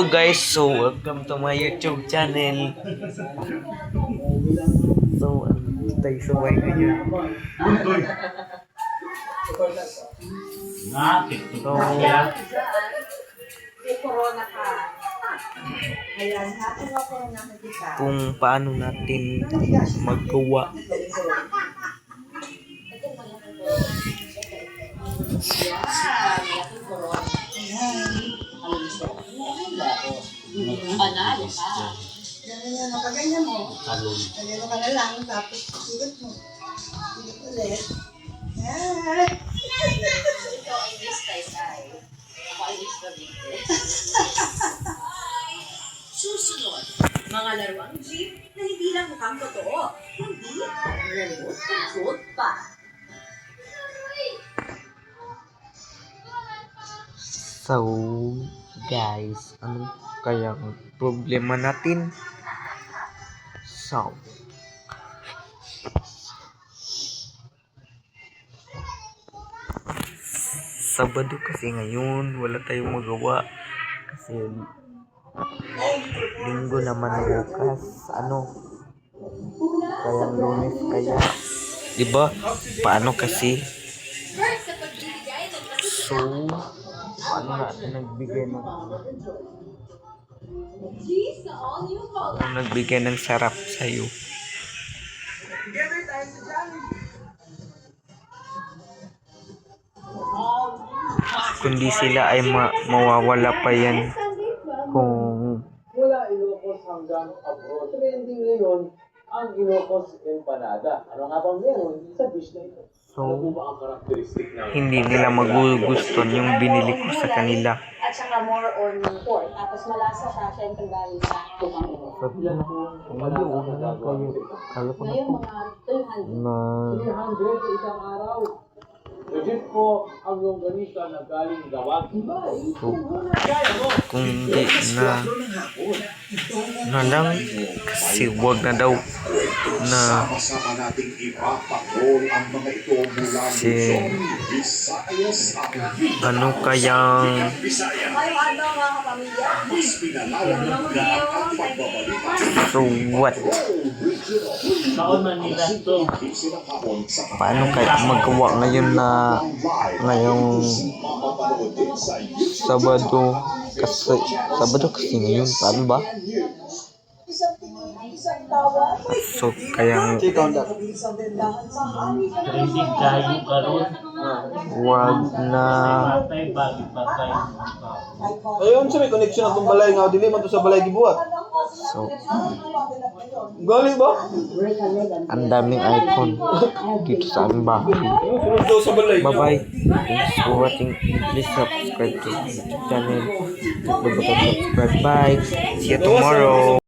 Hello guys, so welcome to my YouTube channel. So, tayo sabay ngayon. So, corona ka. Ayan, happy na corona ka kita. kung paano natin magawa Panalo ka. Ganyan mo, kaganyan mo. Ganyan ka na lang, tapos sigat mo. Sigat ulit. Yan. Ikaw ay Miss Taysay. Ako ay Miss Cavite. Susunod, mga laruang jeep na hindi lang mukhang totoo, hindi remote controlled pa. So, guys, ano kayang problema natin? So, Sabado kasi ngayon, wala tayong magawa kasi linggo naman bukas, kaya Lunes kaya, diba? Paano kasi? So, paano nagbigay ng sarap sa'yo? Kundi sila ay mawawala pa yan kung Mula Ilocos hanggang abroad. Trending ngayon ang Ilocos Empanada. Ano nga bang meron sa dish na ito? so Ano po ba ang karakteristik ng hindi nila magugustuhan yung binili ko sa kanila. At saka more on pork. Tapos malasa siya, syempre dahil sa kumang. Sabi na kayo, kala ko Ngayon mga 300. na 300 sa isang araw? Legit po ang longganisa na galing gawag. so, kung di na lang kasi wag na daw na Sama-sama nating ipapatrol ang mga ito mula si Visayas at ano kayang Visayas. Ngayong ano mga kapamilya? Mas pinalawak ng lahat ang pagbabalita. so what? Paano kaya magawa ngayon na ngayong Sabado kasi ngayon, paano ba? Isang tingin, isang tawa. So kaya Trending kayo karon. wag na Ayun sa may connection atong balay nga dili man to sa balay gibuhat. so Gali ba? ang daming icon dito sa aming bahay. Sunod daw sa balay. Bye bye. Thanks for watching. Please subscribe to the YouTube channel. Don't forget to subscribe. Bye. See you tomorrow.